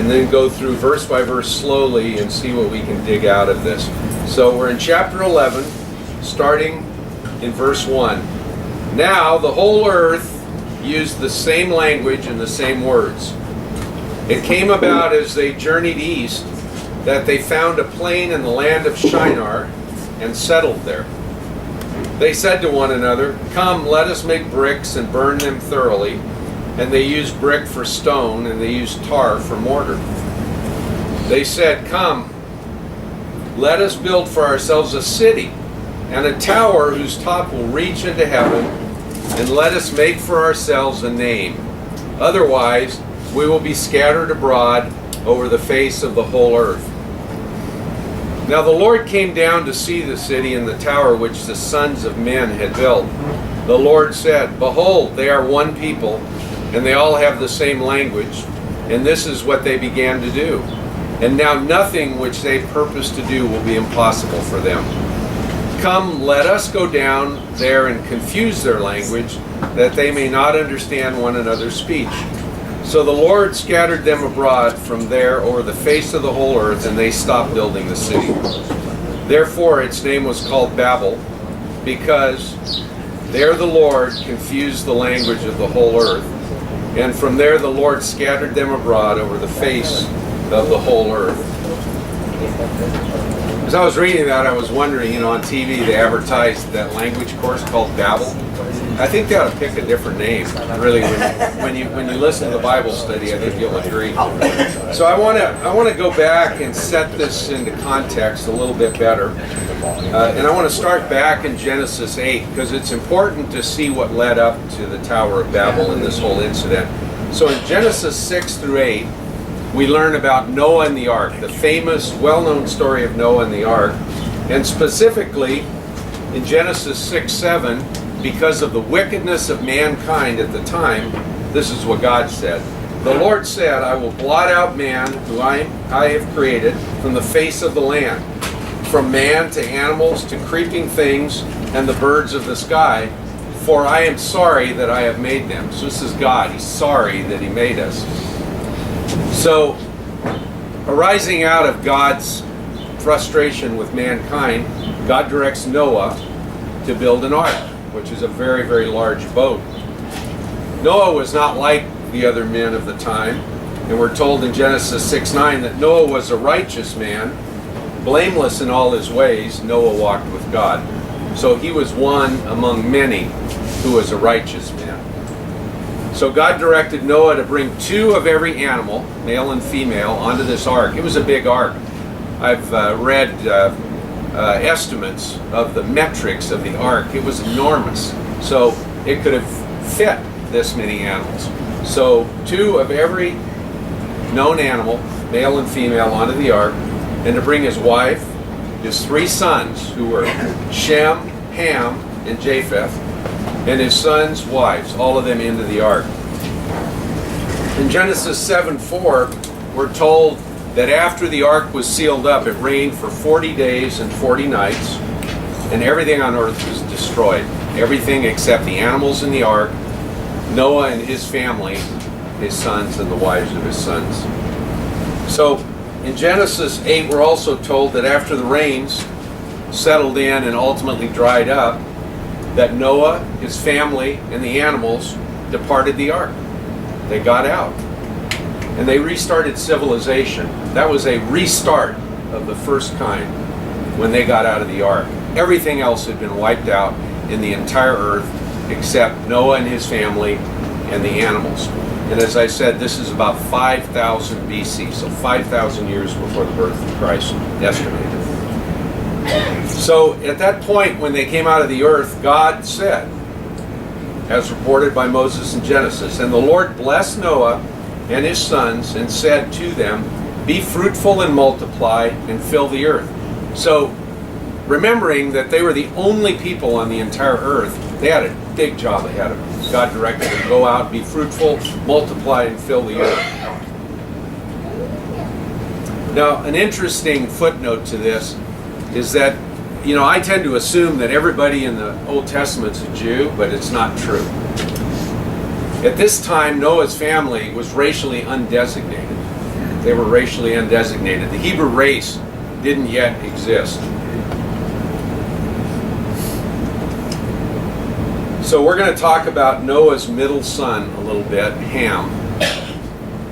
and then go through verse by verse slowly and see what we can dig out of this. So we're in chapter 11, starting in verse 1. Now the whole earth used the same language and the same words. It came about as they journeyed east that they found a plain in the land of Shinar and settled there. They said to one another, "Come, let us make bricks and burn them thoroughly." And they used brick for stone, and they used tar for mortar. They said, "Come, let us build for ourselves a city and a tower whose top will reach into heaven, and let us make for ourselves a name. Otherwise, we will be scattered abroad over the face of the whole earth." Now the Lord came down to see the city and the tower which the sons of men had built. The Lord said, "Behold, they are one people, and they all have the same language, and this is what they began to do. And now nothing which they purpose to do will be impossible for them. Come, let us go down there and confuse their language, that they may not understand one another's speech." So the Lord scattered them abroad from there over the face of the whole earth, and they stopped building the city. Therefore its name was called Babel, because there the Lord confused the language of the whole earth. And from there the Lord scattered them abroad over the face of the whole earth. As I was reading that, I was wondering, on TV they advertised that language course called Babel. I think they ought to pick a different name. Really, when you listen to the Bible study, I think you'll agree. So I want to go back and set this into context a little bit better, and I want to start back in Genesis 8, because it's important to see what led up to the Tower of Babel and this whole incident. So in Genesis 6 through 8, we learn about Noah and the ark, the famous, well-known story of Noah and the ark, and specifically in Genesis 6-7. Because of the wickedness of mankind at the time, this is what God said. The Lord said, "I will blot out man, who I have created, from the face of the land, from man to animals to creeping things and the birds of the sky, for I am sorry that I have made them." So this is God. He's sorry that He made us. So, arising out of God's frustration with mankind, God directs Noah to build an ark, which is a very, very large boat. Noah was not like the other men of the time, and we're told in Genesis 6:9 that Noah was a righteous man, blameless in all his ways. Noah walked with God. So he was one among many who was a righteous man. So God directed Noah to bring 2 of every animal, male and female, onto this ark. It was a big ark. I've read estimates of the metrics of the ark. It was enormous. So it could have fit this many animals. So 2 of every known animal, male and female, onto the ark, and to bring his wife, his 3 sons, who were Shem, Ham, and Japheth, and his sons' wives, all of them into the ark. In Genesis 7:4, we're told that after the ark was sealed up, it rained for 40 days and 40 nights, and everything on earth was destroyed. Everything except the animals in the ark, Noah and his family, his sons, and the wives of his sons. So in Genesis 8, we're also told that after the rains settled in and ultimately dried up, that Noah, his family, and the animals departed the ark. They got out. And they restarted civilization. That was a restart of the first kind when they got out of the ark. Everything else had been wiped out in the entire earth except Noah and his family and the animals. And as I said, this is about 5,000 BC, so 5,000 years before the birth of Christ, estimated. So at that point, when they came out of the earth, God said, as reported by Moses in Genesis, "And the Lord blessed Noah and his sons, and said to them, Be fruitful and multiply, and fill the earth." So, remembering that they were the only people on the entire earth, they had a big job ahead of them. God directed them to go out, be fruitful, multiply, and fill the earth. Now, an interesting footnote to this is that, I tend to assume that everybody in the Old Testament's a Jew, but it's not true. At this time, Noah's family was racially undesignated. They were racially undesignated. The Hebrew race didn't yet exist. So we're going to talk about Noah's middle son a little bit, Ham.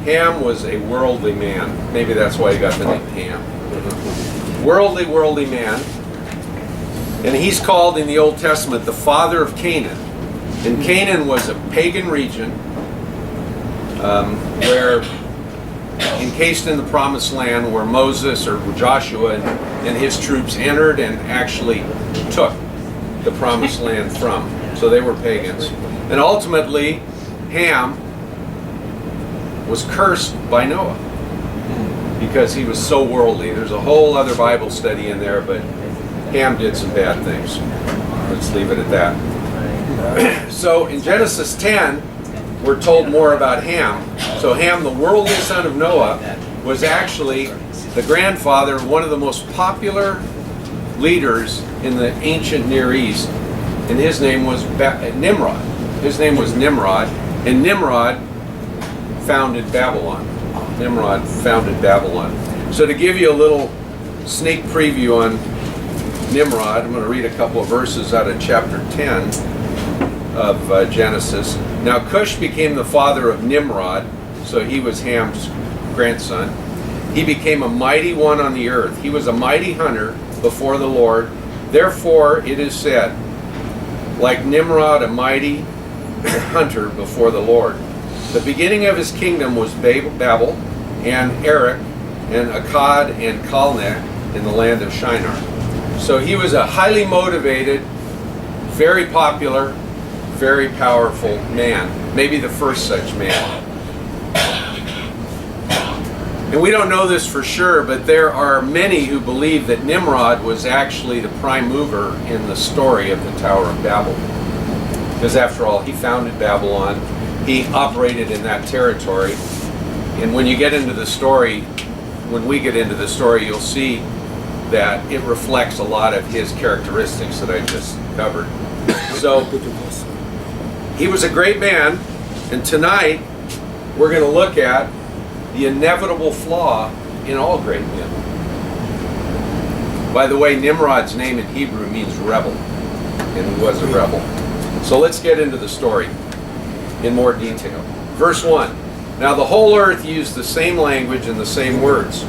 Ham was a worldly man. Maybe that's why he got the name Ham. Worldly man. And he's called in the Old Testament the father of Canaan. And Canaan was a pagan region where, encased in the promised land, where Moses or Joshua and his troops entered and actually took the promised land from. So they were pagans. And ultimately, Ham was cursed by Noah because he was so worldly. There's a whole other Bible study in there, but Ham did some bad things. Let's leave it at that. So in Genesis 10, we're told more about Ham. So Ham, the worldly son of Noah, was actually the grandfather of one of the most popular leaders in the ancient Near East, and his name was Nimrod. His name was Nimrod, and Nimrod founded Babylon. Nimrod founded Babylon. So to give you a little sneak preview on Nimrod, I'm going to read a couple of verses out of chapter 10 of Genesis. Now Cush became the father of Nimrod, so he was Ham's grandson. He became a mighty one on the earth. He was a mighty hunter before the Lord. Therefore it is said, like Nimrod, a mighty hunter before the Lord. The beginning of his kingdom was Babel and Erech and Akkad and Calneh in the land of Shinar. So he was a highly motivated, very popular, very powerful man. Maybe the first such man. And we don't know this for sure, but there are many who believe that Nimrod was actually the prime mover in the story of the Tower of Babel. Because after all, he founded Babylon. He operated in that territory. And when you get into the story, when we get into the story, you'll see that it reflects a lot of his characteristics that I just covered. So he was a great man, and tonight we're going to look at the inevitable flaw in all great men. By the way, Nimrod's name in Hebrew means rebel, and he was a rebel. So let's get into the story in more detail. Verse 1. Now the whole earth used the same language and the same words.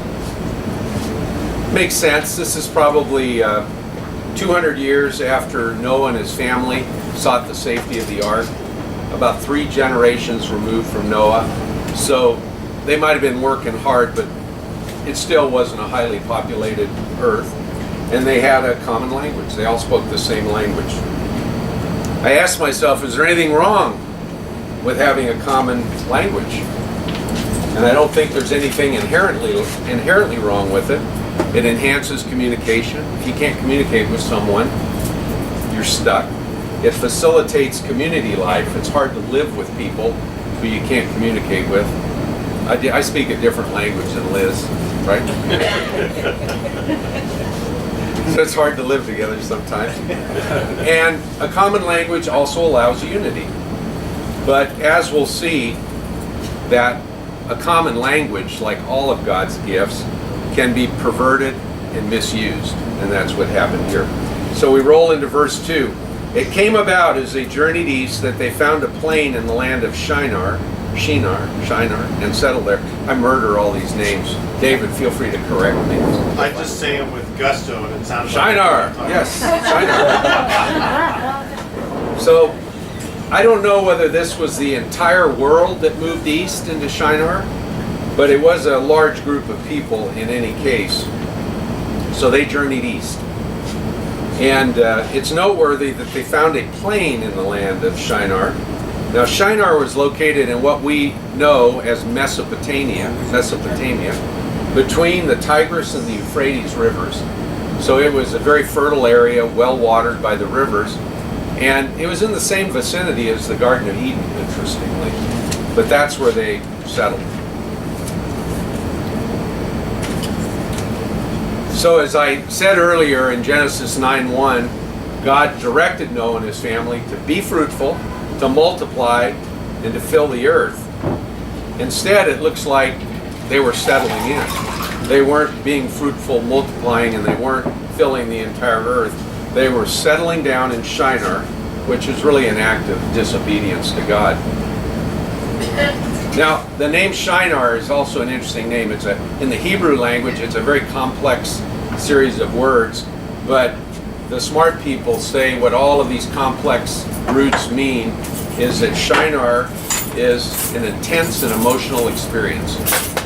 Makes sense. This is probably 200 years after Noah and his family sought the safety of the ark. About 3 generations removed from Noah. So they might have been working hard, but it still wasn't a highly populated earth. And they had a common language. They all spoke the same language. I asked myself, is there anything wrong with having a common language? And I don't think there's anything inherently wrong with it. It enhances communication. If you can't communicate with someone, you're stuck. It facilitates community life. It's hard to live with people who you can't communicate with. I speak a different language than Liz, right? So it's hard to live together sometimes. And a common language also allows unity. But as we'll see, that a common language, like all of God's gifts, can be perverted and misused. And that's what happened here. So we roll into verse 2. It came about as they journeyed east that they found a plain in the land of Shinar, and settled there. I murder all these names. David, feel free to correct me. I just say them with gusto and it sounds Shinar, like yes, Shinar. So, I don't know whether this was the entire world that moved east into Shinar, but it was a large group of people in any case. So they journeyed east. And it's noteworthy that they found a plain in the land of Shinar. Now Shinar was located in what we know as Mesopotamia, between the Tigris and the Euphrates rivers. So it was a very fertile area, well watered by the rivers, and it was in the same vicinity as the Garden of Eden, interestingly. But that's where they settled. So as I said earlier in Genesis 9:1, God directed Noah and his family to be fruitful, to multiply, and to fill the earth. Instead, it looks like they were settling in. They weren't being fruitful, multiplying, and they weren't filling the entire earth. They were settling down in Shinar, which is really an act of disobedience to God. Now, the name Shinar is also an interesting name. In the Hebrew language, it's a very complex series of words, but the smart people say what all of these complex roots mean is that Shinar is an intense and emotional experience.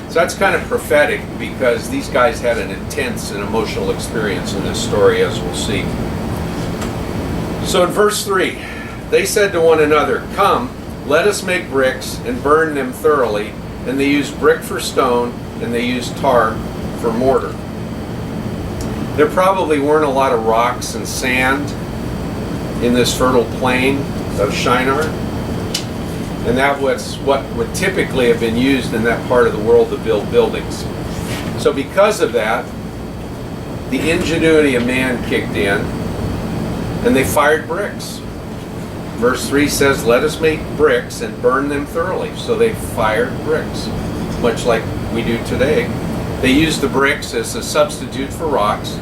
So that's kind of prophetic, because these guys had an intense and emotional experience in this story, as we'll see. So in verse 3, they said to one another, "Come, let us make bricks and burn them thoroughly." And they used brick for stone, and they used tar for mortar. There probably weren't a lot of rocks and sand in this fertile plain of Shinar. And that was what would typically have been used in that part of the world to build buildings. So because of that, the ingenuity of man kicked in, and they fired bricks. Verse 3 says, "Let us make bricks and burn them thoroughly." So they fired bricks, much like we do today. They used the bricks as a substitute for rocks,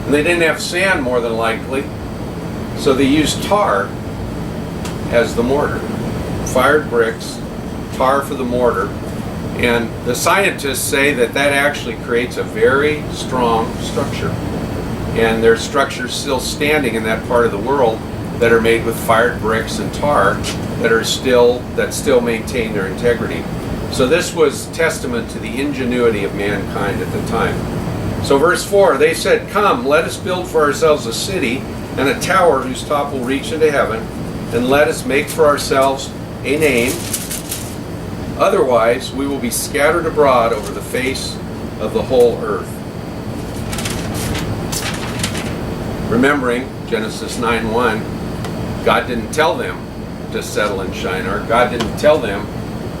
and they didn't have sand, more than likely, so they used tar as the mortar. Fired bricks, tar for the mortar, and the scientists say that that actually creates a very strong structure. And there's structures still standing in that part of the world that are made with fired bricks and tar that still maintain their integrity. So this was testament to the ingenuity of mankind at the time. So verse 4, they said, "Come, let us build for ourselves a city and a tower whose top will reach into heaven, and let us make for ourselves a name. Otherwise, we will be scattered abroad over the face of the whole earth." Remembering Genesis 9:1, God didn't tell them to settle in Shinar. God didn't tell them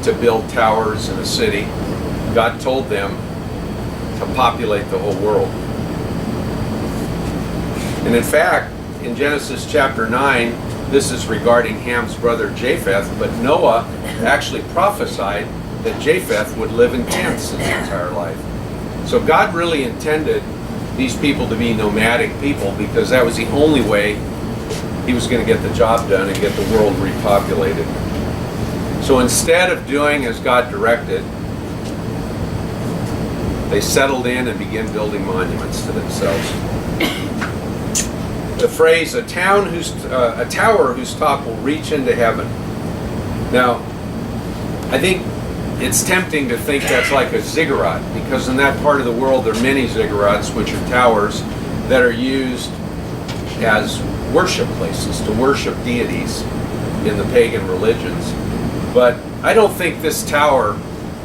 to build towers in a city. God told them to populate the whole world. And in fact, in Genesis chapter 9, this is regarding Ham's brother Japheth, but Noah actually prophesied that Japheth would live in tents his entire life. So God really intended these people to be nomadic people, because that was the only way he was going to get the job done and get the world repopulated. So instead of doing as God directed, they settled in and began building monuments to themselves. The phrase, a tower whose top will reach into heaven. Now, I think it's tempting to think that's like a ziggurat, because in that part of the world there are many ziggurats, which are towers that are used as worship places to worship deities in the pagan religions. But I don't think this tower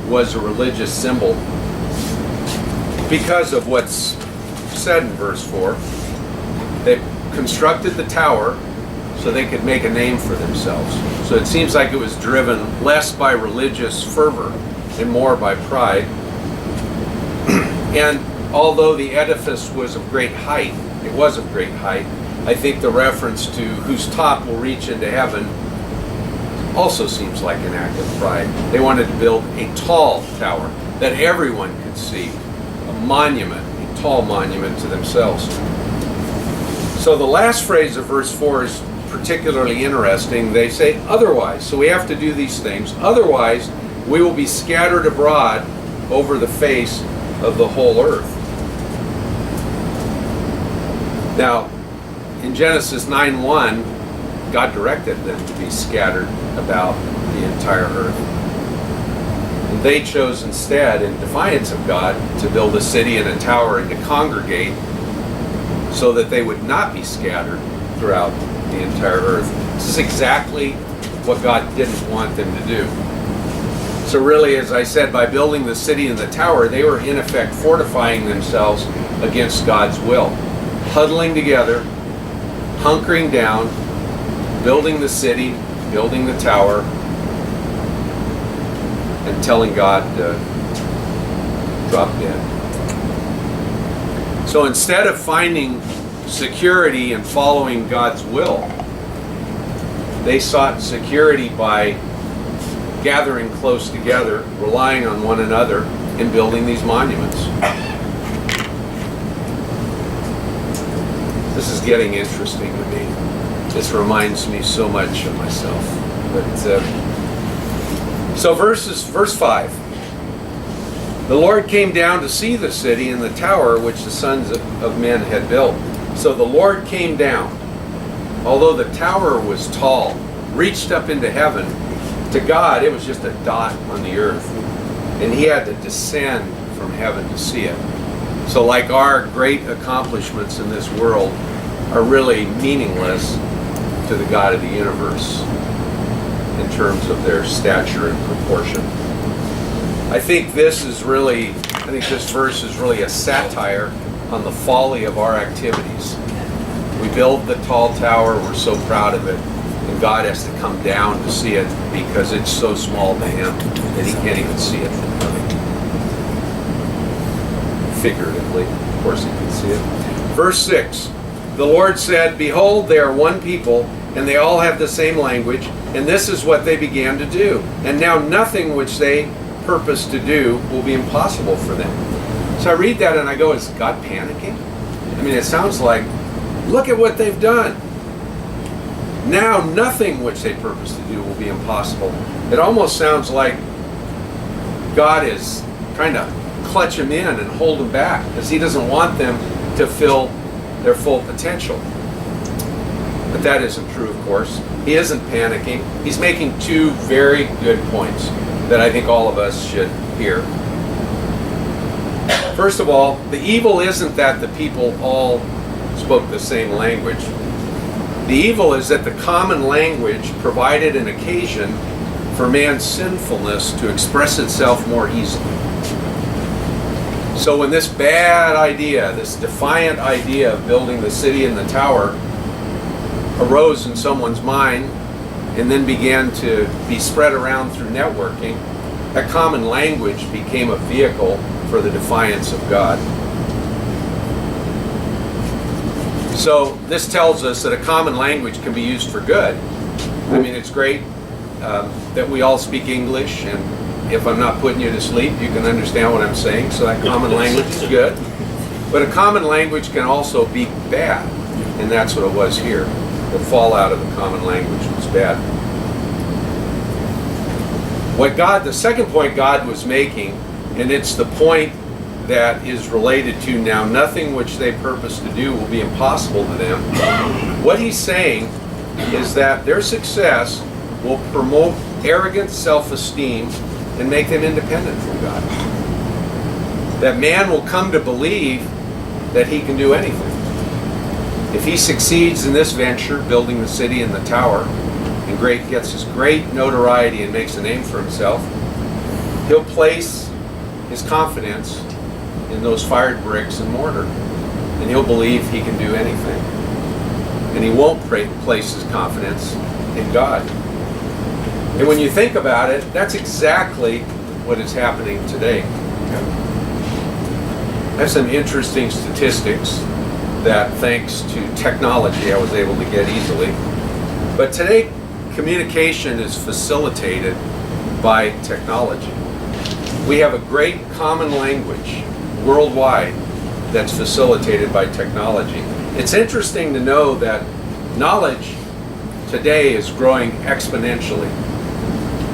was a religious symbol, because of what's said in verse 4. They constructed the tower so they could make a name for themselves. So it seems like it was driven less by religious fervor and more by pride. And although the edifice was of great height, it was of great height, I think the reference to whose top will reach into heaven also seems like an act of pride. They wanted to build a tall tower that everyone could see, a monument, a tall monument to themselves. So the last phrase of verse 4 is particularly interesting. They say, "Otherwise," so we have to do these things, "otherwise we will be scattered abroad over the face of the whole earth." Now, in Genesis 9:1, God directed them to be scattered about the entire earth. And they chose instead, in defiance of God, to build a city and a tower and to congregate so that they would not be scattered throughout the entire earth. This is exactly what God didn't want them to do. So really, as I said, by building the city and the tower, they were in effect fortifying themselves against God's will. Huddling together, hunkering down, building the city, building the tower, and telling God to drop dead. So instead of finding security and following God's will, they sought security by gathering close together, relying on one another, in building these monuments. This is getting interesting to me. This reminds me so much of myself. But so verse 5. The Lord came down to see the city and the tower which the sons of men had built. So the Lord came down. Although the tower was tall, reached up into heaven, to God it was just a dot on the earth. And he had to descend from heaven to see it. So like our great accomplishments in this world are really meaningless to the God of the universe in terms of their stature and proportion. I think this verse is really a satire on the folly of our activities. We build the tall tower, we're so proud of it, and God has to come down to see it because it's so small to him that he can't even see it. Figuratively, of course he can see it. Verse 6, the Lord said, behold, they are one people, and they all have the same language, and this is what they began to do. And now nothing which they purpose to do will be impossible for them. So I read that and I go, is God panicking? I mean, it sounds like, look at what they've done. Now nothing which they purpose to do will be impossible. It almost sounds like God is trying to clutch them in and hold them back because he doesn't want them to fill their full potential. But that isn't true, of course. He isn't panicking. He's making two very good points that I think all of us should hear. First of all, the evil isn't that the people all spoke the same language. The evil is that the common language provided an occasion for man's sinfulness to express itself more easily. So when this bad idea, this defiant idea of building the city and the tower arose in someone's mind and then began to be spread around through networking, that common language became a vehicle for the defiance of God. So this tells us that a common language can be used for good. I mean, it's great that we all speak English, and if I'm not putting you to sleep, you can understand what I'm saying, so that common language is good. But a common language can also be bad, and that's what it was here. The fallout of the common language was bad. The second point God was making, and it's the point that is related to now nothing which they purpose to do will be impossible to them. What he's saying is that their success will promote arrogant self-esteem and make them independent from God. That man will come to believe that he can do anything. If he succeeds in this venture, building the city and the tower, and gets his great notoriety and makes a name for himself, he'll place his confidence in those fired bricks and mortar, and he'll believe he can do anything. And he won't place his confidence in God. And when you think about it, that's exactly what is happening today. I have some interesting statistics that, thanks to technology, I was able to get easily. But today, communication is facilitated by technology. We have a great common language worldwide that's facilitated by technology. It's interesting to know that knowledge today is growing exponentially.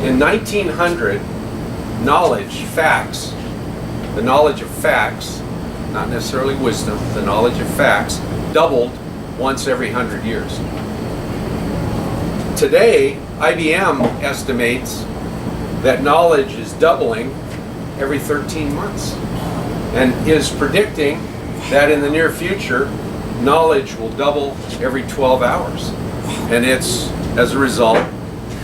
In 1900, the knowledge of facts, not necessarily wisdom, the knowledge of facts doubled once every 100 years. Today, IBM estimates that knowledge is doubling every 13 months and is predicting that in the near future, knowledge will double every 12 hours. And it's as a result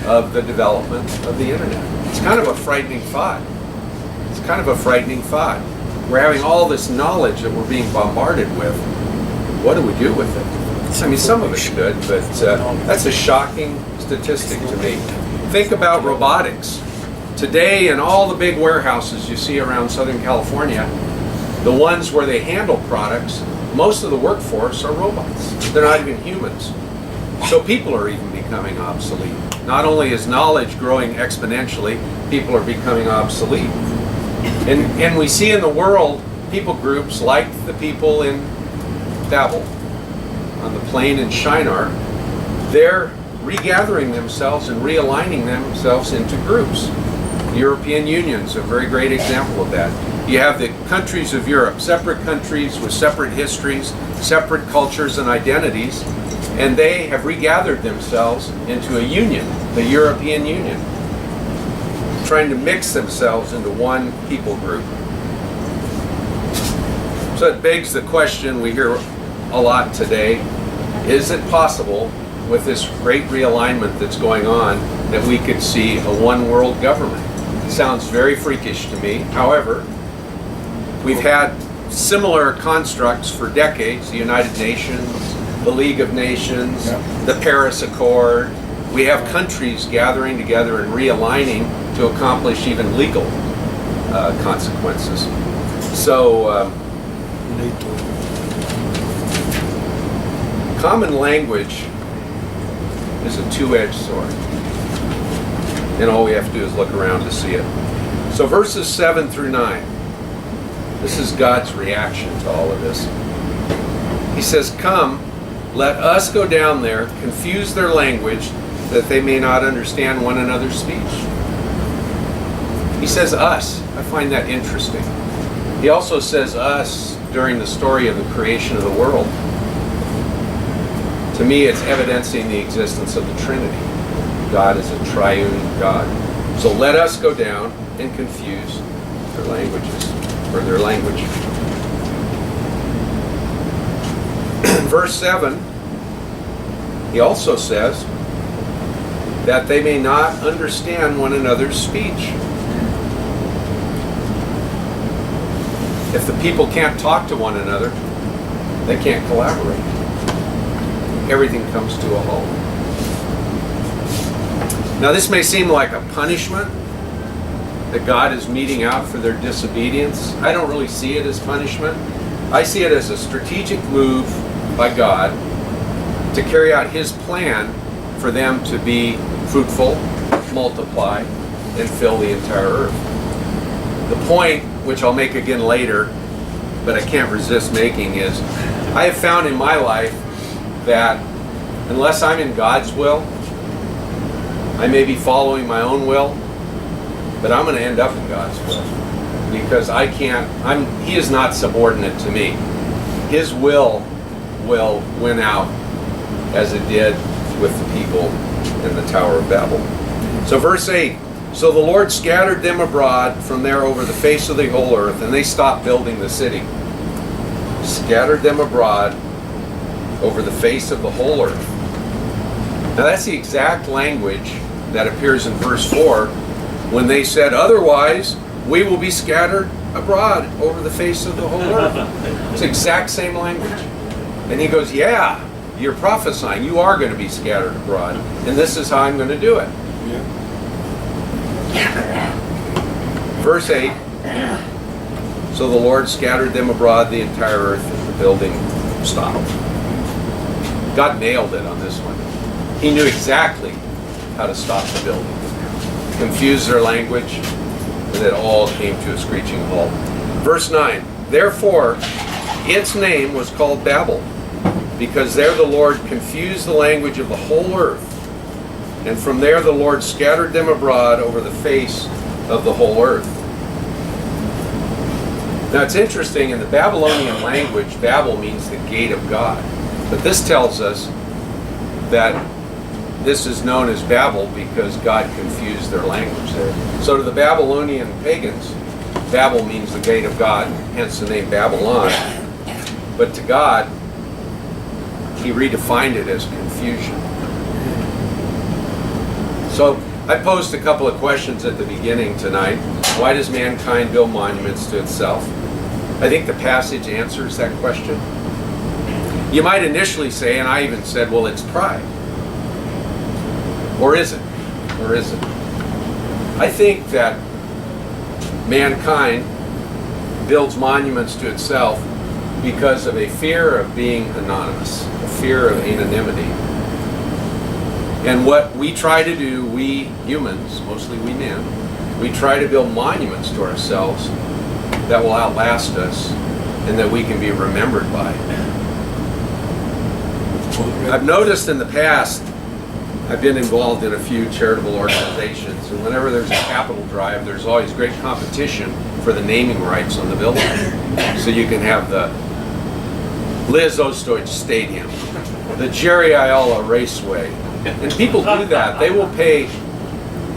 of the development of the internet. It's kind of a frightening thought. We're having all this knowledge that we're being bombarded with. What do we do with it? I mean, some of it's good, but that's a shocking statistic to me. Think about robotics. Today, in all the big warehouses you see around Southern California, the ones where they handle products, most of the workforce are robots. They're not even humans. So people are even becoming obsolete. Not only is knowledge growing exponentially, people are becoming obsolete. And we see in the world people groups like the people in Babel, on the plain in Shinar. They're regathering themselves and realigning themselves into groups. The European Union's a very great example of that. You have the countries of Europe, separate countries with separate histories, separate cultures and identities, and they have regathered themselves into a union, the European Union, trying to mix themselves into one people group. So it begs the question we hear a lot today, is it possible with this great realignment that's going on that we could see a one world government? It sounds very freakish to me. However, we've had similar constructs for decades, the United Nations, the League of Nations, the Paris Accord. We have countries gathering together and realigning to accomplish even legal consequences. So, common language is a two-edged sword. And all we have to do is look around to see it. So verses 7 through 9. This is God's reaction to all of this. He says, "Come, let us go down there, confuse their language, that they may not understand one another's speech." He says us. I find that interesting. He also says us during the story of the creation of the world. To me, it's evidencing the existence of the Trinity. God is a triune God. So let us go down and confuse their languages, or their language. Verse 7, he also says that they may not understand one another's speech. If the people can't talk to one another, they can't collaborate. Everything comes to a halt. Now this may seem like a punishment that God is meting out for their disobedience. I don't really see it as punishment. I see it as a strategic move by God to carry out His plan for them to be fruitful, multiply, and fill the entire earth. The point, which I'll make again later, but I can't resist making, is I have found in my life that unless I'm in God's will, I may be following my own will, but I'm going to end up in God's will because I can't. He is not subordinate to me. His will win out as it did with the people in the Tower of Babel. So verse 8, so the Lord scattered them abroad from there over the face of the whole earth, and they stopped building the city. Scattered them abroad over the face of the whole earth. Now that's the exact language that appears in verse 4 when they said, otherwise we will be scattered abroad over the face of the whole earth. It's the exact same language. And he goes, yeah, you're prophesying. You are going to be scattered abroad. And this is how I'm going to do it. Verse 8, so the Lord scattered them abroad the entire earth, and the building stopped. God nailed it on this one. He knew exactly how to stop the building. Confuse their language, and it all came to a screeching halt. Verse 9, therefore its name was called Babel, because there the Lord confused the language of the whole earth, and from there the Lord scattered them abroad over the face of the whole earth. Now it's interesting, in the Babylonian language, Babel means the gate of God. But this tells us that this is known as Babel because God confused their language there. So to the Babylonian pagans, Babel means the gate of God, hence the name Babylon. But to God, He redefined it as confusion. So I posed a couple of questions at the beginning tonight. Why does mankind build monuments to itself? I think the passage answers that question. You might initially say, and I even said, well, it's pride. Or is it? Or is it? I think that mankind builds monuments to itself because of a fear of being anonymous, a fear of anonymity. And what we try to do, we humans, mostly we men, we try to build monuments to ourselves that will outlast us and that we can be remembered by. I've noticed in the past, I've been involved in a few charitable organizations, and whenever there's a capital drive, there's always great competition for the naming rights on the building. So you can have the Liz Ostoich Stadium, the Jerry Ayala Raceway, and people do that. They will pay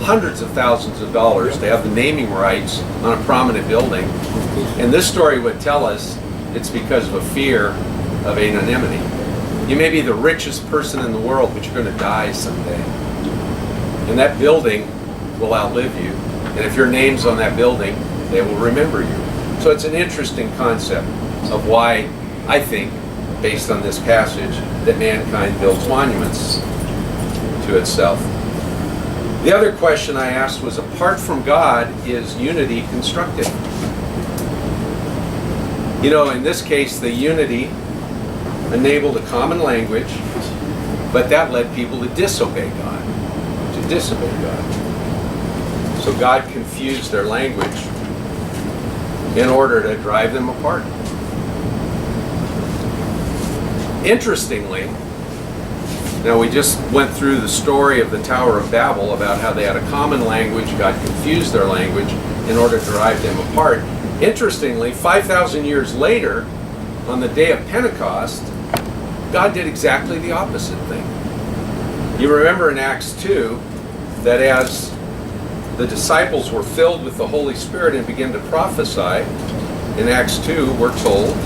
hundreds of thousands of dollars to have the naming rights on a prominent building. And this story would tell us it's because of a fear of anonymity. You may be the richest person in the world, but you're going to die someday. And that building will outlive you. And if your name's on that building, they will remember you. So it's an interesting concept of why I think, based on this passage, that mankind builds monuments to itself. The other question I asked was, apart from God, is unity constructed? You know, in this case, the unity enabled a common language, but that led people to disobey God. So God confused their language in order to drive them apart. Interestingly, now we just went through the story of the Tower of Babel about how they had a common language, God confused their language in order to drive them apart. Interestingly, 5,000 years later, on the day of Pentecost, God did exactly the opposite thing. You remember in Acts 2 that as the disciples were filled with the Holy Spirit and began to prophesy, in Acts 2 we're told,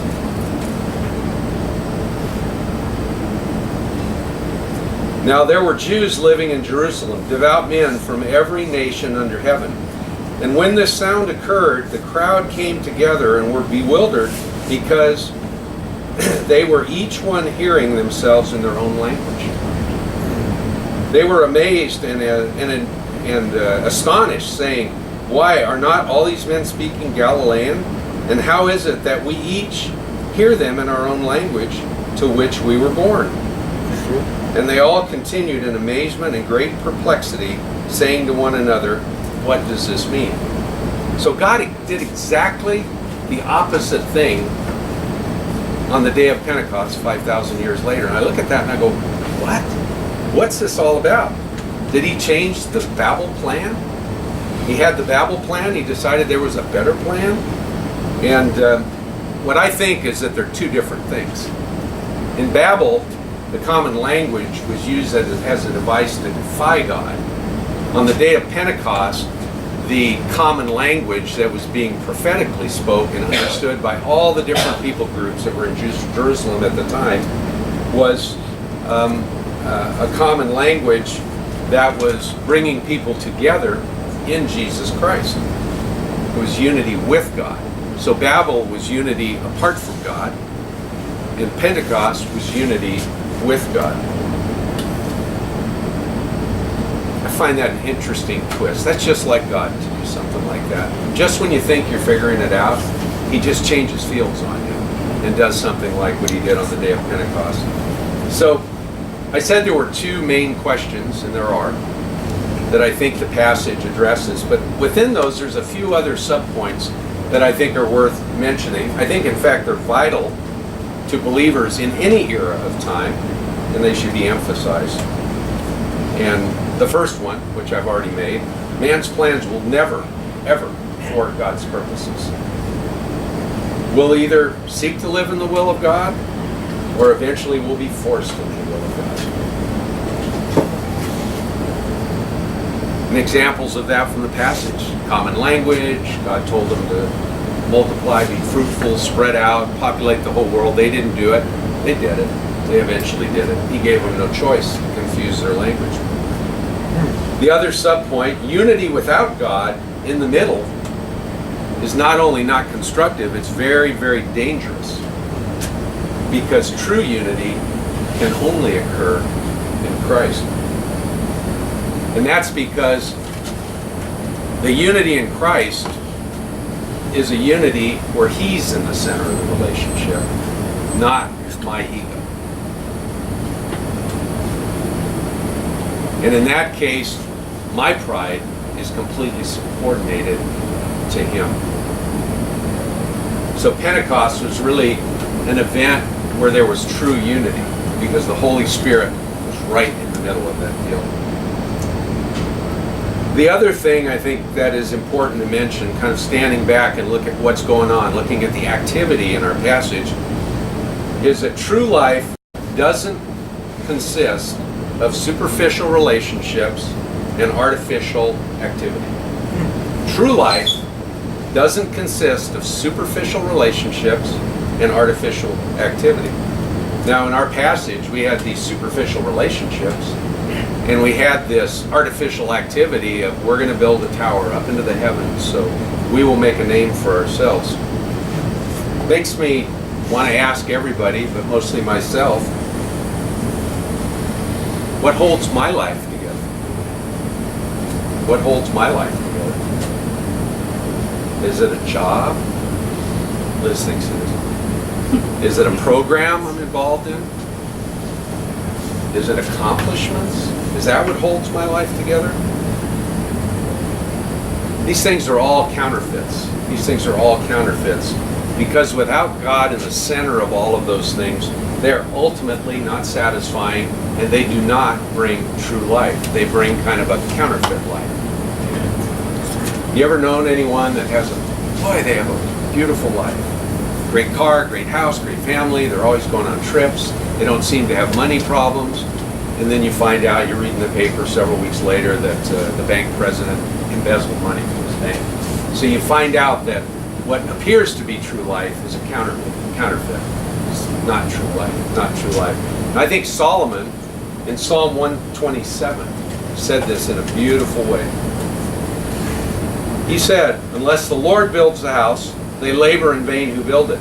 now there were Jews living in Jerusalem, devout men from every nation under heaven. And when this sound occurred, the crowd came together and were bewildered because they were each one hearing themselves in their own language. They were amazed and astonished, saying, "Why, are not all these men speaking Galilean? And how is it that we each hear them in our own language to which we were born?" And they all continued in amazement and great perplexity, saying to one another, "What does this mean?" So God did exactly the opposite thing on the day of Pentecost 5,000 years later. And I look at that and I go, what? What's this all about? Did he change the Babel plan? He had the Babel plan, he decided there was a better plan. And what I think is that they're two different things. In Babel, the common language was used as a device to defy God. On the day of Pentecost, the common language that was being prophetically spoken and understood by all the different people groups that were in Jerusalem at the time was a common language that was bringing people together in Jesus Christ. It was unity with God. So Babel was unity apart from God, and Pentecost was unity with God. I find that an interesting twist. That's just like God to do something like that. Just when you think you're figuring it out, he just changes fields on you and does something like what he did on the day of Pentecost. So I said there were two main questions, and there are, that I think the passage addresses. But within those, there's a few other subpoints that I think are worth mentioning. I think, in fact, they're vital to believers in any era of time, and they should be emphasized. And the first one, which I've already made, man's plans will never, ever thwart God's purposes. We'll either seek to live in the will of God, or eventually we'll be forced into the will of God. And examples of that from the passage: common language. God told them to multiply, be fruitful, spread out, populate the whole world. They didn't do it. They did it. They eventually did it. He gave them no choice to confuse their language. The other subpoint, unity without God in the middle, is not only not constructive, it's very, very dangerous. Because true unity can only occur in Christ. And that's because the unity in Christ is a unity where he's in the center of the relationship, not my ego. And in that case, my pride is completely subordinated to him. So Pentecost was really an event where there was true unity because the Holy Spirit was right in the middle of that deal. The other thing I think that is important to mention, kind of standing back and look at what's going on, looking at the activity in our passage, is that true life doesn't consist of superficial relationships and artificial activity. True life doesn't consist of superficial relationships and artificial activity. Now, in our passage, we had these superficial relationships, and we had this artificial activity of we're going to build a tower up into the heavens, so we will make a name for ourselves. Makes me want to ask everybody, but mostly myself, what holds my life together? What holds my life together? Is it a job? Liz thinks it is. Is it a program I'm involved in? Is it accomplishments? Is that what holds my life together? These things are all counterfeits. These things are all counterfeits. Because without God in the center of all of those things, they're ultimately not satisfying, and they do not bring true life. They bring kind of a counterfeit life. You ever known anyone that has they have a beautiful life. Great car, great house, great family, they're always going on trips, they don't seem to have money problems, and then you find out, you're reading the paper several weeks later that the bank president embezzled money from his bank. So you find out that what appears to be true life is a counterfeit. It's not true life, not true life. And I think Solomon, in Psalm 127, said this in a beautiful way. He said, unless the Lord builds the house, they labor in vain who build it.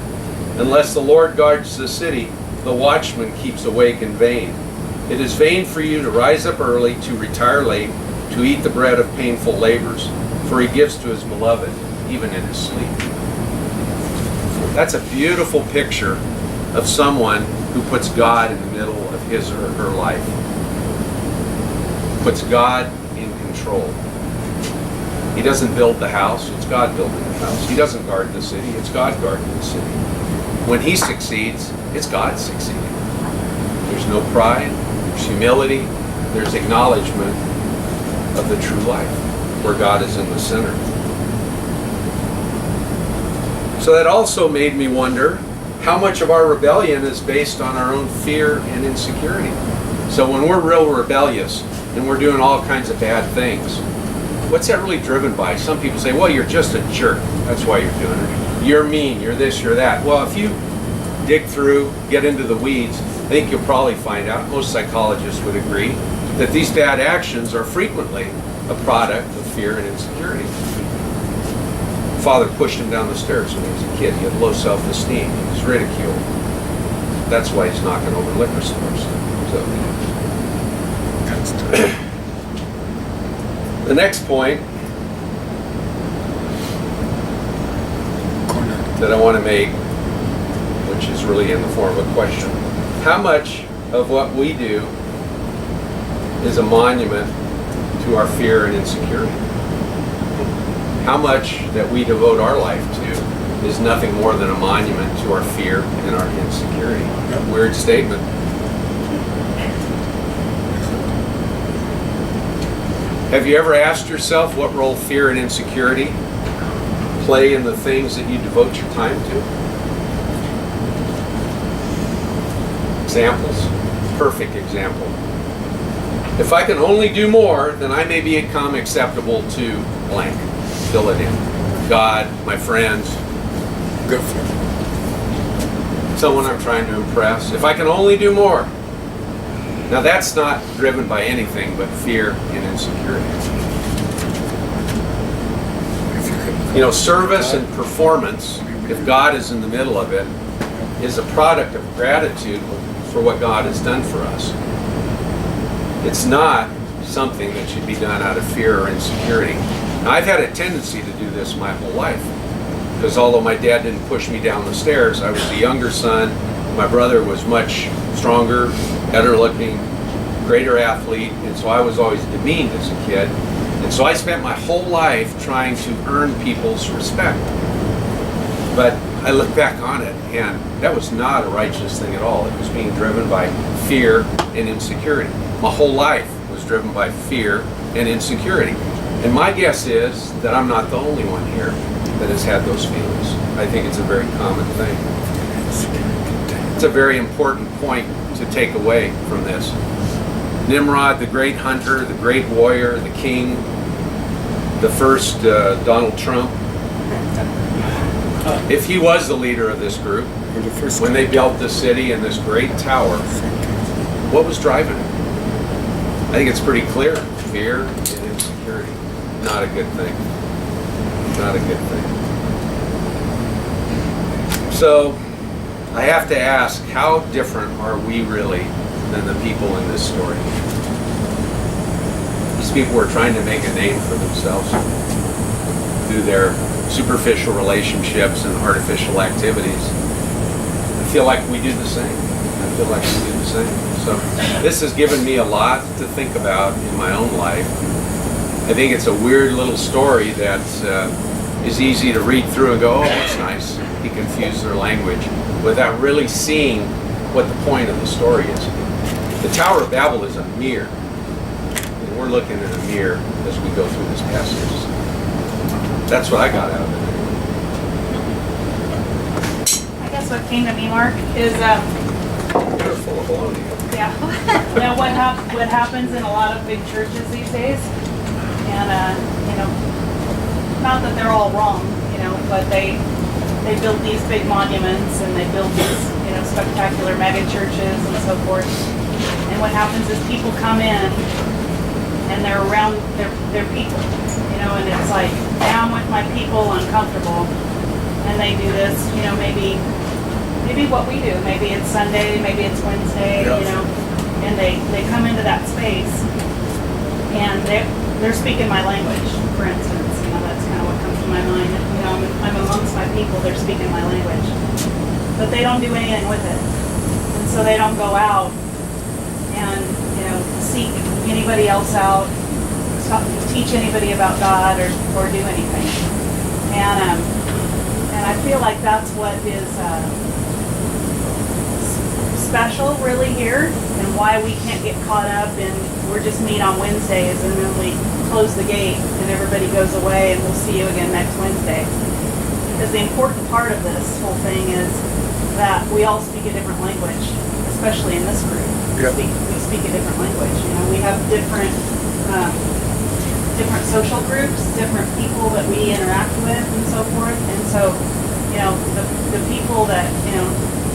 Unless the Lord guards the city, the watchman keeps awake in vain. It is vain for you to rise up early, to retire late, to eat the bread of painful labors, for he gives to his beloved even in his sleep. That's a beautiful picture of someone who puts God in the middle of his or her life. Puts God in control. He doesn't build the house, it's God building the house. He doesn't guard the city, it's God guarding the city. When he succeeds, it's God succeeding. There's no pride, there's humility, there's acknowledgement of the true life, where God is in the center. So that also made me wonder how much of our rebellion is based on our own fear and insecurity. So when we're real rebellious and we're doing all kinds of bad things, what's that really driven by? Some people say, well, you're just a jerk. That's why you're doing it. You're mean, you're this, you're that. Well, if you dig through, get into the weeds, I think you'll probably find out, most psychologists would agree, that these bad actions are frequently a product of fear and insecurity. Father pushed him down the stairs when he was a kid. He had low self-esteem. He was ridiculed. That's why he's knocking over liquor stores. So, the next point that I want to make, which is really in the form of a question, how much of what we do is a monument to our fear and insecurity? How much that we devote our life to is nothing more than a monument to our fear and our insecurity? Weird statement. Have you ever asked yourself what role fear and insecurity play in the things that you devote your time to? Examples. Perfect example. If I can only do more, then I may become acceptable to blank. Fill it in. God, my friends, someone I'm trying to impress. If I can only do more. Now that's not driven by anything but fear and insecurity. You know, service and performance, if God is in the middle of it, is a product of gratitude for what God has done for us. It's not something that should be done out of fear or insecurity. Now, I've had a tendency to do this my whole life, because although my dad didn't push me down the stairs, I was the younger son. My brother was much stronger, better looking, greater athlete, and so I was always demeaned as a kid. And so I spent my whole life trying to earn people's respect. But I look back on it, and that was not a righteous thing at all. It was being driven by fear and insecurity. My whole life was driven by fear and insecurity. And my guess is that I'm not the only one here that has had those feelings. I think it's a very common thing. It's a very important point to take away from this. Nimrod, the great hunter, the great warrior, the king, the first Donald Trump, if he was the leader of this group, when they built this city and this great tower, what was driving it? I think it's pretty clear. Fear and insecurity. Not a good thing. Not a good thing. So, I have to ask, how different are we really than the people in this story? These people were trying to make a name for themselves through their superficial relationships and artificial activities. I feel like we do the same. I feel like we do the same. So this has given me a lot to think about in my own life. I think it's a weird little story that is easy to read through and go, oh, that's nice. He confused their language without really seeing what the point of the story is. The Tower of Babel is a mirror. And we're looking at a mirror as we go through this passage. That's what I got out of it. I guess what came to me, Mark, is They're full of baloney. yeah, what happens in a lot of big churches these days, and not that they're all wrong, but they build these big monuments and they build these spectacular mega churches and so forth. And what happens is people come in and they're around their people, and it's like, now I'm with my people, uncomfortable, and they do this, maybe what we do, maybe it's Sunday, maybe it's Wednesday, and they come into that space and they're speaking my language, for instance, that's kind of what comes to my mind. I'm amongst my people, they're speaking my language, but they don't do anything with it, and so they don't go out and seek anybody else out, teach anybody about God or do anything. And I feel like that's what is special really here, and why we can't get caught up in we're just meet on Wednesdays and then we close the gate and everybody goes away and we'll see you again next Wednesday. Because the important part of this whole thing is that we all speak a different language, especially in this group. Yep. We speak a different language. We have different social groups, different people that we interact with and so forth. And so, the people that,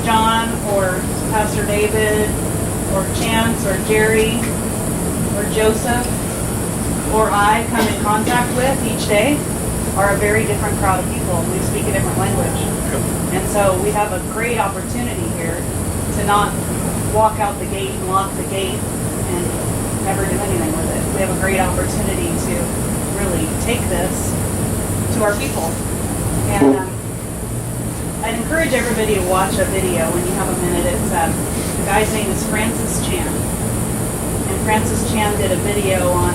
John or Pastor David or Chance or Jerry or Joseph or I come in contact with each day are a very different crowd of people. We speak a different language. And so we have a great opportunity here to not walk out the gate and lock the gate and never do anything with it. We have a great opportunity to really take this to our people. And I'd encourage everybody to watch a video when you have a minute. It's the guy's name is Francis Chan. And Francis Chan did a video on,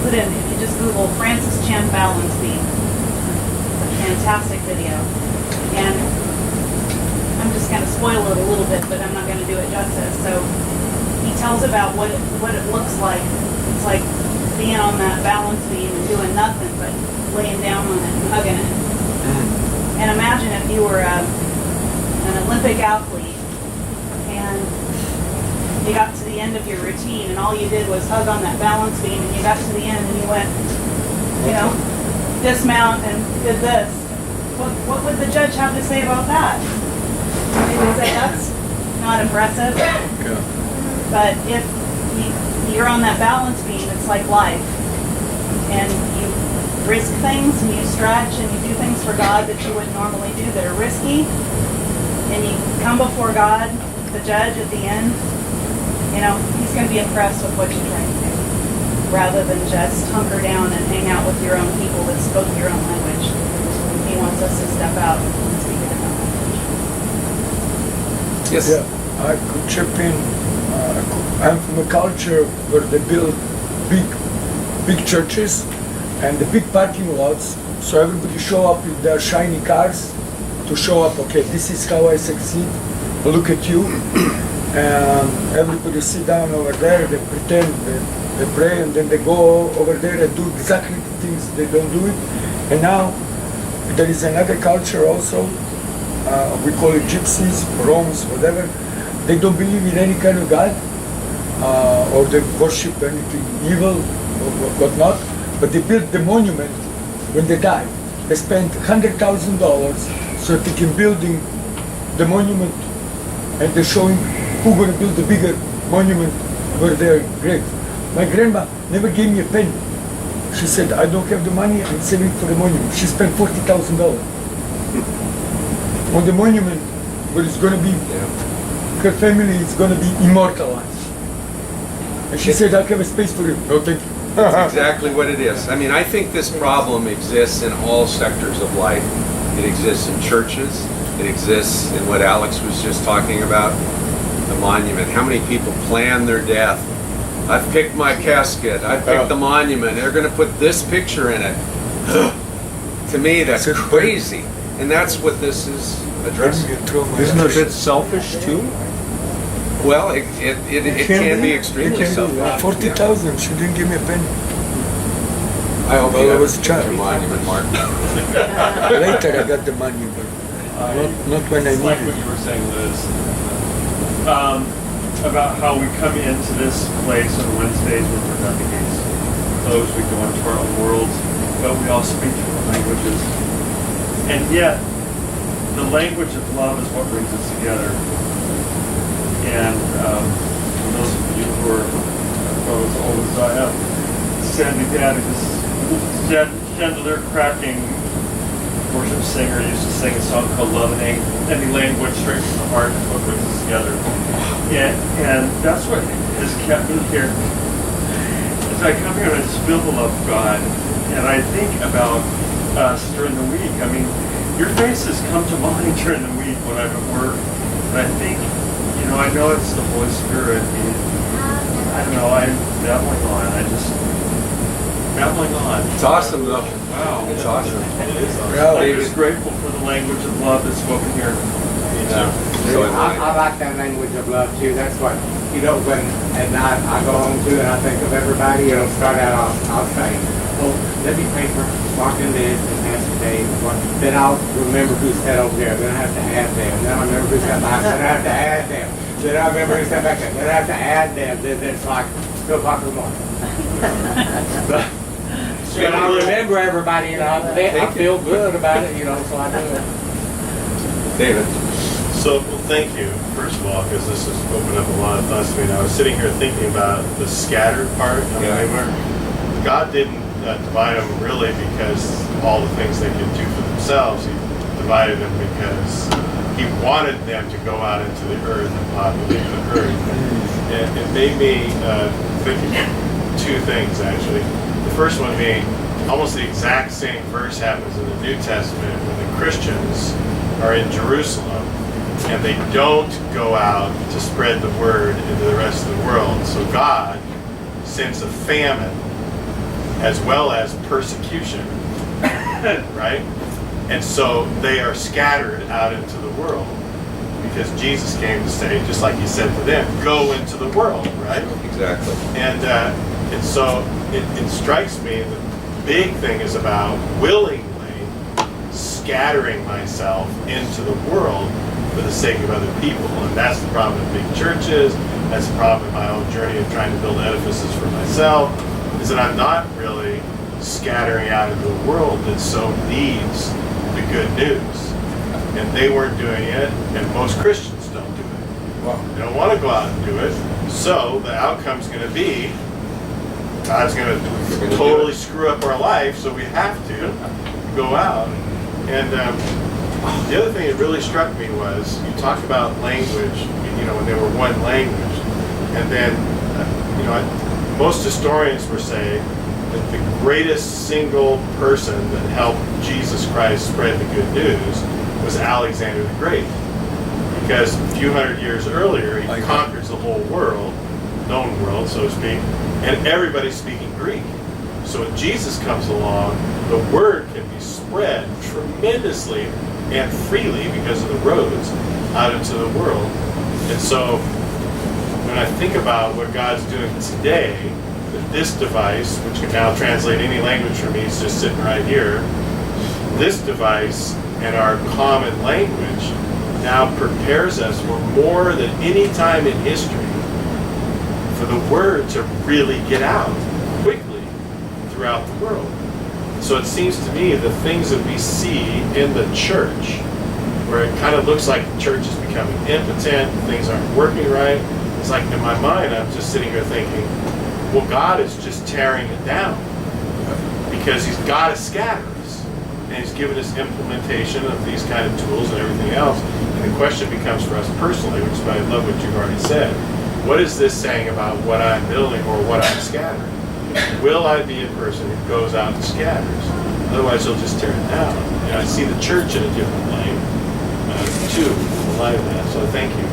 if you just Google Francis Chan balance beam. It's a fantastic video. And I'm just going to spoil it a little bit, but I'm not going to do it justice. So he tells about what it looks like. It's like being on that balance beam and doing nothing but laying down on it and hugging it. And imagine if you were an Olympic athlete and you got to the end of your routine and all you did was hug on that balance beam, and you got to the end and you went, dismount and did this. What would the judge have to say about that? He would say that's not impressive. But if you're on that balance beam, it's like life. And you risk things and you stretch and you do things for God that you wouldn't normally do that are risky. And you come before God, the judge at the end, he's going to be impressed with what you're trying to do. Rather than just hunker down and hang out with your own people that spoke your own language. He wants us to step out and speak a different language. Yes. Yeah, I could chip in. I'm from a culture where they build big churches and the big parking lots, so everybody show up with their shiny cars to show up. Okay, this is how I succeed. Look at you. And everybody sit down over there. They pretend they pray, and then they go over there and do exactly the things they don't do it. And now there is another culture also. We call it gypsies, Roms, whatever. They don't believe in any kind of God, or they worship anything evil or whatnot. But they build the monument when they die. They spend $100,000 so they can building the monument, and they're showing who's going to build the bigger monument over their grave. My grandma never gave me a penny. She said, I don't have the money, I'm saving for the monument. She spent $40,000 on the monument, but it's going to be, her family is going to be immortalized. And she said, I have a space for you. No, thank you. That's exactly what it is. I mean, I think this problem exists in all sectors of life. It exists in churches. It exists in what Alex was just talking about, the monument. How many people plan their death? I've picked my casket. I've picked the monument. They're going to put this picture in it. To me, that's crazy. And that's what this is addressing. Isn't it a bit selfish too? Well, it can be extremely selfish. 40,000, she didn't give me a penny. I hope Well, you I have was a child. your monument, Mark. Later I got the money, but not when I It's like needed what it. you were saying, Liz, about how we come into this place on Wednesdays when we're not the gates closed, we go into our own worlds, but we all speak different languages. And yet, the language of love is what brings us together. And for those of you who are well, as old as I am, Sandy Daddy, this chandelier cracking worship singer used to sing a song called Love in Any Language, straight from the heart is what brings us together. And that's what has kept me here. As I come here and I just feel the love of God, and I think about us during the week. I mean, your faces come to mind during the week when I'm at work, and I think, I know it's the Holy Spirit. I don't know, I'm babbling on. Babbling on. It's awesome, though. Wow. It's awesome. I'm just grateful for the language of love that's spoken here. Yeah. So am I. I like that language of love too. That's what, when at night I go home too and I think of everybody, start out, I'll say, oh, let me pray for Mark and Liz and Pastor Dave. Then I'll remember who sat over there. Then I have to add them. Then I remember who sat behind. Then I have to add them. Then I remember who sat back there. Then I have to add them. Then it's like 2 o'clock in the morning. And I remember everybody, I feel good about it, so I do it. David. So, well, thank you, first of all, because this has opened up a lot of thoughts to me. And I was sitting here thinking about the scattered part. I mean, they weren't, God didn't divide them really because all the things they could do for themselves. He divided them because He wanted them to go out into the earth and populate the earth. And it made me think of 2 things, actually. The first one being almost the exact same verse happens in the New Testament when the Christians are in Jerusalem and they don't go out to spread the word into the rest of the world. So God sends a famine as well as persecution, right? And so they are scattered out into the world because Jesus came to say, just like He said to them, go into the world, right? Exactly. And so it strikes me that the big thing is about willingly scattering myself into the world for the sake of other people. And that's the problem in big churches. That's the problem in my own journey of trying to build edifices for myself, is that I'm not really scattering out into the world that so needs the good news. And they weren't doing it, and most Christians don't do it. Wow. They don't want to go out and do it. So the outcome's going to be God's going to totally screw up our life, so we have to go out. And the other thing that really struck me was you talked about language, when they were one language. And then, most historians were saying that the greatest single person that helped Jesus Christ spread the good news was Alexander the Great. Because a few hundred years earlier, he conquers the whole world, known world, so to speak, and everybody's speaking Greek. So when Jesus comes along, the word can be spread tremendously and freely because of the roads out into the world. And so when I think about what God's doing today, that this device, which can now translate any language for me, is just sitting right here, this device and our common language now prepares us for more than any time in history for the word to really get out quickly throughout the world. So it seems to me the things that we see in the church, where it kind of looks like the church is becoming impotent, things aren't working right, it's like in my mind I'm just sitting here thinking, well, God is just tearing it down because he's got to scatter us, and he's given us implementation of these kind of tools and everything else. And the question becomes for us personally, which is why I love what you've already said, what is this saying about what I'm building or what I'm scattering? Will I be a person who goes out and scatters? Otherwise, he'll just tear it down. And I see the church in a different light, too, in the light of that. So thank you.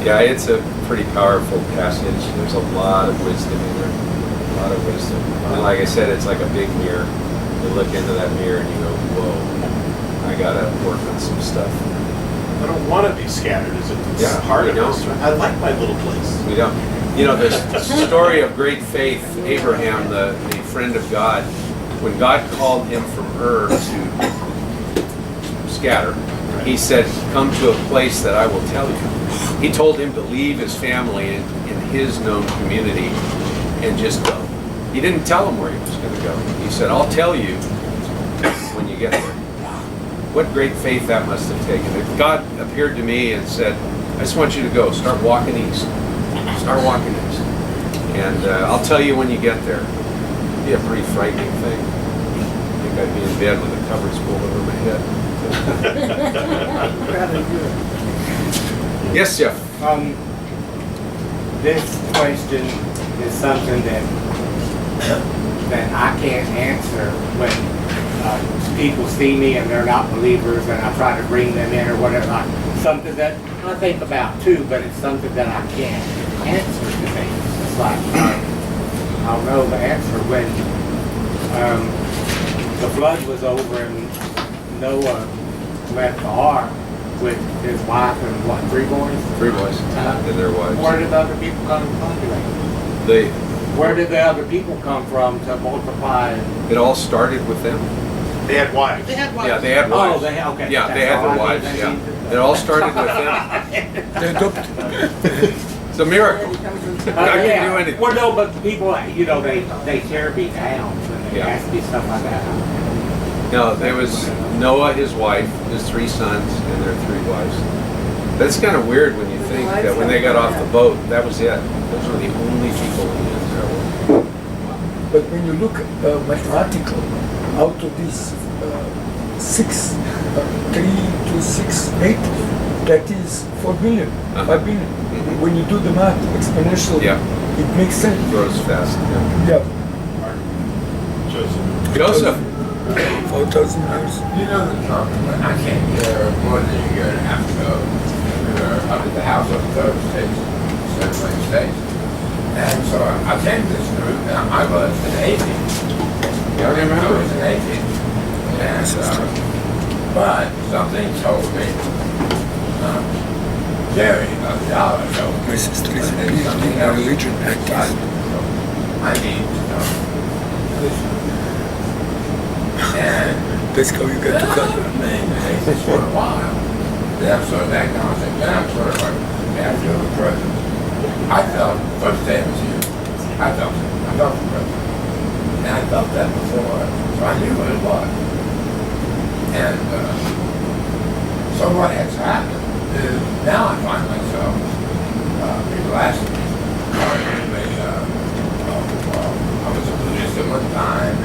Yeah, it's a pretty powerful passage. There's a lot of wisdom in there. A lot of wisdom. And like I said, it's like a big mirror. You look into that mirror and you go, whoa, I gotta work on some stuff. I don't want to be scattered as a Yeah, part we of don't. this. I like my little place. We don't. You know, the story of great faith, Abraham, the friend of God, when God called him from Ur to scatter, he said, come to a place that I will tell you. He told him to leave his family in his known community and just go. He didn't tell him where he was going to go. He said, I'll tell you when you get there. What great faith that must have taken. If God appeared to me and said, I just want you to go, start walking east. Start walking east. And I'll tell you when you get there. It'd be a pretty frightening thing. I think I'd be in bed with the covers pulled over my head. Yes, Jeff. This question is something that I can't answer when people see me and they're not believers and I try to bring them in or whatever. Something that I think about too, but it's something that I can't answer today. It's like I'll know the answer when the flood was over and Noah left the ark with his wife and what, 3 boys? 3 boys and their wives. Where did the other people come from? They, Where did the other people come from to multiply? it all started with them. They had wives. Yeah, they had wives. Oh, they had, okay. Yeah, they That's had all their I wives, need. yeah. It all started with them. They adopted. It's a miracle. I Yeah. can do anything. Well, no, but people, they tear me down when they Yeah. ask me stuff like that. No, there was Noah, his wife, his 3 sons, and their 3 wives. That's kind of weird when you think that when they got off the boat, that was it. Those were the only people in the entire world. But when you look mathematical, out of these 6, 3 to 6, 8, that is 4 billion, 5 billion. Mhm. When you do the math exponential, Yeah. it makes sense. Grows fast. Yeah. Yeah, Joseph. Joseph. 4,000 years. You know the compliment. I came here more than a year and a half ago. We were up at the house of third states, Seven States. And so I came to this group and I was an atheist. Yeah, I remember. I was an atheist. And, but something told me, Jerry, $1 told me. My sister is a that there's PhD something in else religion inside activist. me. So I need to know. And That's how you get to God. for a while. Then I'm sort of agnostic. Then I'm sort of like, man, I feel the presence. I felt, first day I was here, I felt it. I felt the presence. And I felt that before, so I knew what it was. And so what has happened is now I find myself, people ask me, I was a Buddhist at one time,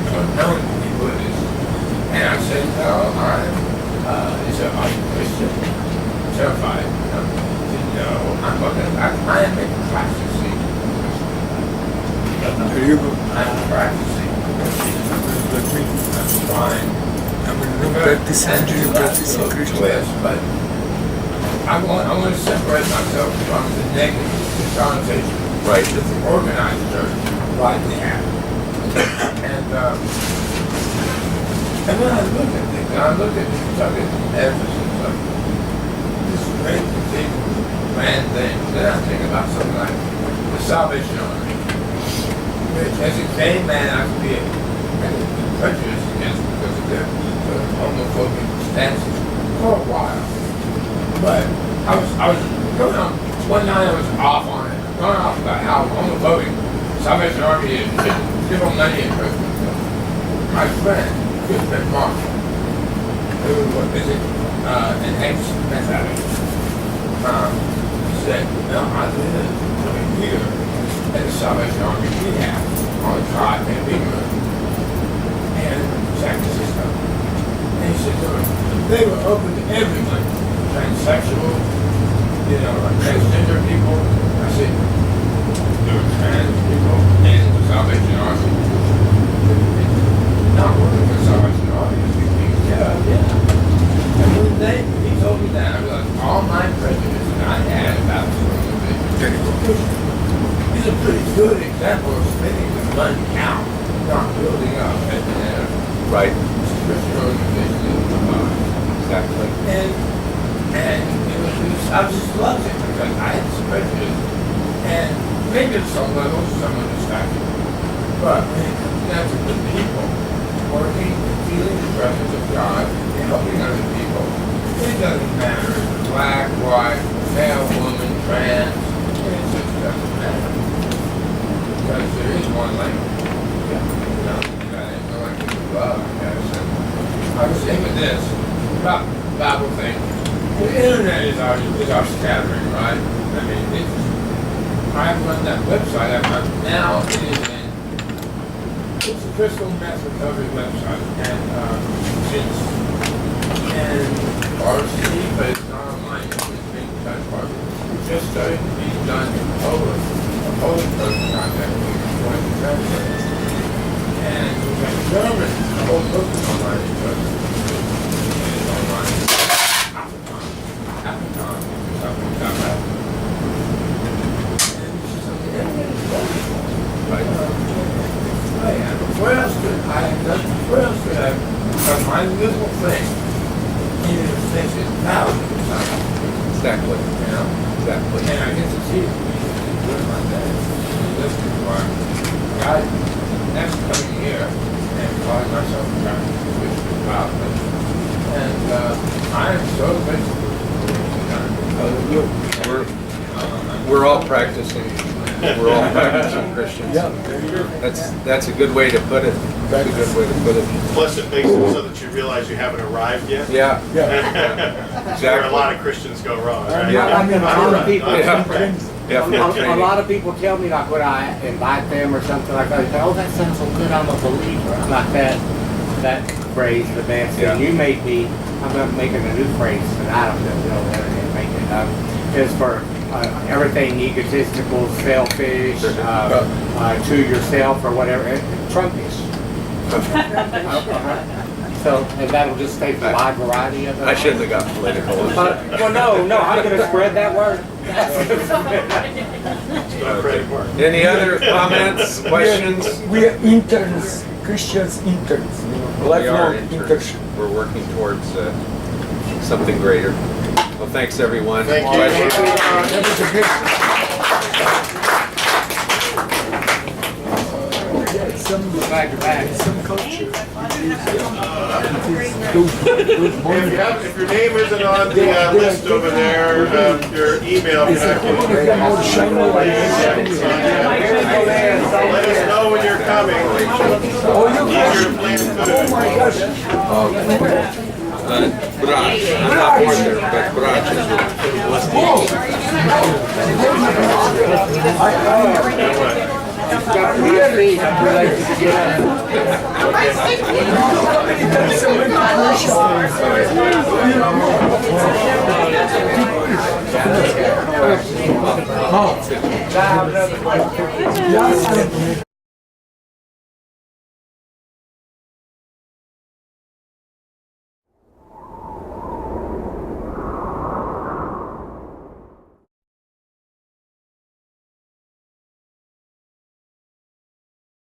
so known to be Buddhist. And I said, no, he said, are you Christian? Terrified. I said, no, I am a practicing. There you go. I'm practicing. Like me. That's fine. I'm not practicing Jew, practicing Christian. Twist, but I want to separate myself from the negative connotation. Right. It's an organized church like we have. And And when I look at things, I look at Ephesus, like this great cathedral, grand thing, then I think about something like the Salvation Army, which as a gay man I could be prejudiced against because of their homophobic stances for a while. But I was going on, one night I was off on it, going off about how homophobic Salvation Army is, give them money and Christmas. My friend, good friend Mark, who was an ex-meth addict, said, no, I live over here at the Salvation Army rehab on the drive in Beamer in San Francisco. And he said, they were open to everyone, transsexual, like transgender people. I said, there were trans people in the Salvation Army. Not working for Salvation Army. Yeah. And when he told me that, I realized all my prejudice that I had about he's a pretty good example of spending the money out, not building up at the end. Right. Christian organization. Exactly. And I just loved it because I had some prejudice. And maybe at some level, some of it's factor. But when it comes down to the people working, feeling the presence of God, and helping other people, it doesn't matter if it's black, white, male, woman, trans, it just doesn't matter. Because there is one language. No language of love, I guess. And I was thinking this about Bible thing. The internet is our scattering, right? I mean, I run that website. Now it's a crystal meth recovery website, and RC, but it's not online. It's being touched by. Just starting to be done in Poland. A Polish person contacted me going to translate, and we got German. The whole book is online. It's online. Where else could I because my little thing even if things is thousands of times. Exactly. Exactly. And I get to see it doing my day. Listening to our God next coming here and calling myself a Christian about this. And I am so grateful We're all practicing. We're all practicing Christians. Yeah, there you go. That's a good way to put it. That's a good way to put it. Plus, it makes it so that you realize you haven't arrived yet. Yeah. That's where a lot of Christians go wrong, right? Yeah. I mean, a lot of people, Yeah. a lot of people tell me, like, when I invite them or something like that, they say, oh, that sounds so good, I'm a believer. I'm like that phrase, the man said, Yeah. you made me, I'm making a new phrase, and I don't know that and make it up. It's for everything egotistical, selfish, to yourself or whatever, Trumpish. So, and that'll just take the wide variety of it. I shouldn't have got political. Well, no, I'm going to spread that word. Any other comments, questions? We are interns, Christians interns, We lifelong are interns. internship. We're working towards something greater. Well, thanks everyone. Thank you. Questions? That was a good. Yeah, some culture. If your name isn't on the list over there, your email It's a couple of them all shiny like let us know when you're coming. Oh, you Easier to plan Oh my gosh. Brach. I'm not born there, but Brach is Yes.